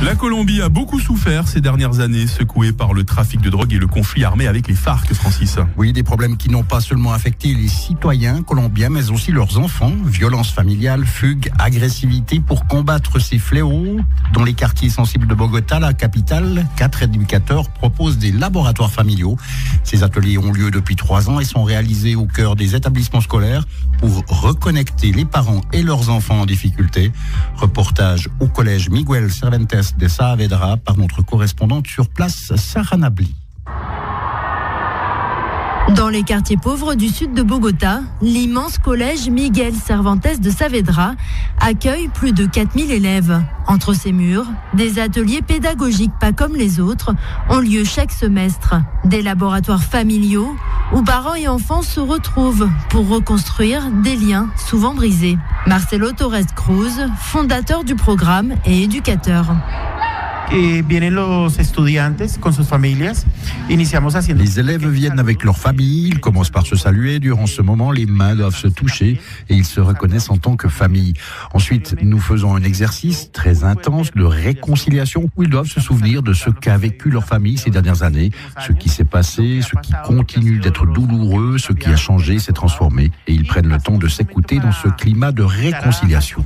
La Colombie a beaucoup souffert ces dernières années, secouée par le trafic de drogue et le conflit armé avec les FARC, Francis. Oui, des problèmes qui n'ont pas seulement affecté les citoyens colombiens, mais aussi leurs enfants. Violence familiale, fugue, agressivité. Pour combattre ces fléaux, dans les quartiers sensibles de Bogota, la capitale, 4 éducateurs proposent des laboratoires familiaux. Ces ateliers ont lieu depuis 3 ans et sont réalisés au cœur des établissements scolaires pour reconnecter les parents et leurs enfants en difficulté. Reportage au collège Miguel Cervantes de Saavedra par notre correspondante sur place, Sarah Nabli. Dans les quartiers pauvres du sud de Bogota, l'immense collège Miguel Cervantes de Saavedra accueille plus de 4000 élèves. Entre ses murs, des ateliers pédagogiques pas comme les autres ont lieu chaque semestre. Des laboratoires familiaux où parents et enfants se retrouvent pour reconstruire des liens souvent brisés. Marcelo Torres Cruz, fondateur du programme et éducateur. Les élèves viennent avec leur famille, ils commencent par se saluer. Durant ce moment, les mains doivent se toucher et ils se reconnaissent en tant que famille. Ensuite, nous faisons un exercice très intense de réconciliation où ils doivent se souvenir de ce qu'a vécu leur famille ces dernières années, ce qui s'est passé, ce qui continue d'être douloureux, ce qui a changé, s'est transformé. Et ils prennent le temps de s'écouter dans ce climat de réconciliation.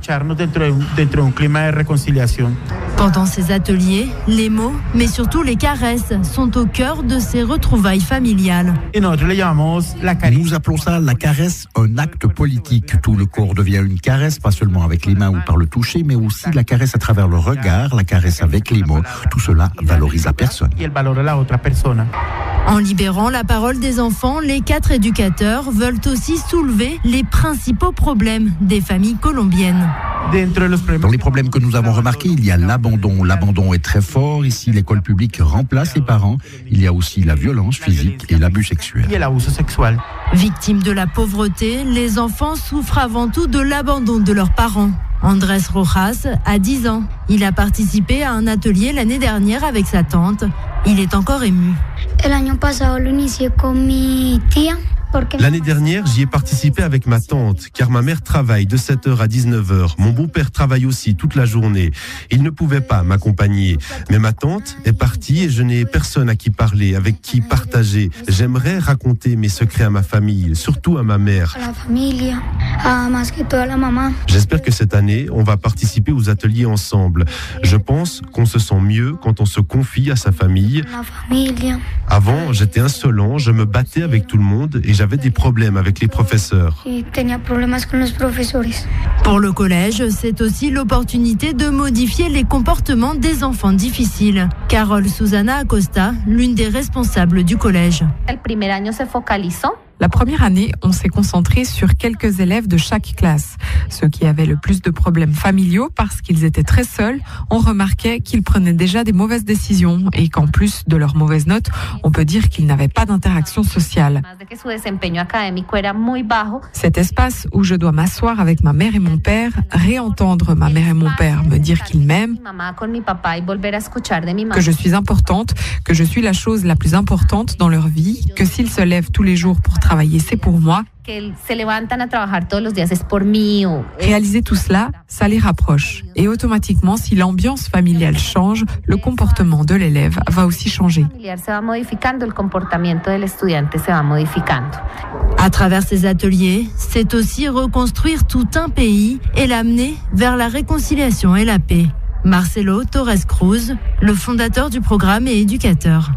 Pendant ces ateliers, les mots, mais surtout les caresses, sont au cœur de ces retrouvailles familiales. Nous appelons ça la caresse, un acte politique. Tout le corps devient une caresse, pas seulement avec les mains ou par le toucher, mais aussi la caresse à travers le regard, la caresse avec les mots. Tout cela valorise la personne. En libérant la parole des enfants, les 4 éducateurs veulent aussi soulever les principaux problèmes des familles colombiennes. Dans les problèmes que nous avons remarqués, il y a l'abandon. L'abandon est très fort. Ici, l'école publique remplace les parents. Il y a aussi la violence physique et l'abus sexuel. Victimes de la pauvreté, les enfants souffrent avant tout de l'abandon de leurs parents. Andrés Rojas a 10 ans. Il a participé à un atelier l'année dernière avec sa tante. Il est encore ému. L'année dernière, j'y ai participé avec ma tante, car ma mère travaille de 7h à 19h. Mon beau-père travaille aussi toute la journée. Il ne pouvait pas m'accompagner. Mais ma tante est partie et je n'ai personne à qui parler, avec qui partager. J'aimerais raconter mes secrets à ma famille, surtout à ma mère. J'espère que cette année, on va participer aux ateliers ensemble. Je pense qu'on se sent mieux quand on se confie à sa famille. Avant, j'étais insolent, je me battais avec tout le monde et j'avais des problèmes avec les professeurs. Pour le collège, c'est aussi l'opportunité de modifier les comportements des enfants difficiles. Carole Susana Acosta, l'une des responsables du collège. La première année, on s'est concentré sur quelques élèves de chaque classe. Ceux qui avaient le plus de problèmes familiaux parce qu'ils étaient très seuls, on remarquait qu'ils prenaient déjà des mauvaises décisions et qu'en plus de leurs mauvaises notes, on peut dire qu'ils n'avaient pas d'interaction sociale. Cet espace où je dois m'asseoir avec ma mère et mon père, réentendre ma mère et mon père me dire qu'ils m'aiment, que je suis importante, que je suis la chose la plus importante dans leur vie, que s'ils se lèvent tous les jours pour travailler, c'est pour moi. Réaliser tout cela, ça les rapproche. Et automatiquement, si l'ambiance familiale change, le comportement de l'élève va aussi changer. À travers ces ateliers, c'est aussi reconstruire tout un pays et l'amener vers la réconciliation et la paix. Marcelo Torres Cruz, le fondateur du programme et éducateur.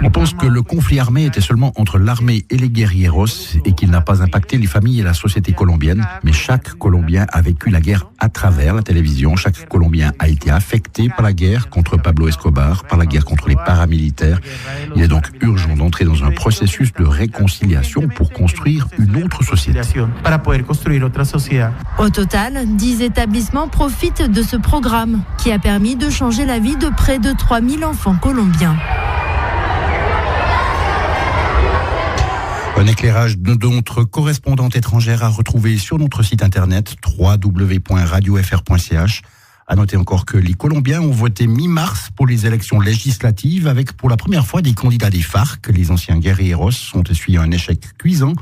On pense que le conflit armé était seulement entre l'armée et les guerrilleros et qu'il n'a pas impacté les familles et la société colombienne. Mais chaque Colombien a vécu la guerre à travers la télévision. Chaque Colombien a été affecté par la guerre contre Pablo Escobar, par la guerre contre les paramilitaires. Il est donc urgent d'entrer dans un processus de réconciliation pour construire une autre société. Au total, 10 établissements profitent de ce programme qui a permis de changer la vie de près de 3000 enfants colombiens. Un éclairage de notre correspondante étrangère à retrouver sur notre site internet www.radiofr.ch. À noter encore que les Colombiens ont voté mi-mars pour les élections législatives avec pour la première fois des candidats des FARC. Les anciens guerrilleros ont essuyé un échec cuisant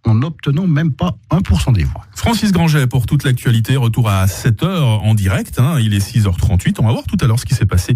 en n'obtenant même pas 1% des voix. Francis Granget pour toute l'actualité. Retour à 7h en direct. Il est 6h38. On va voir tout à l'heure ce qui s'est passé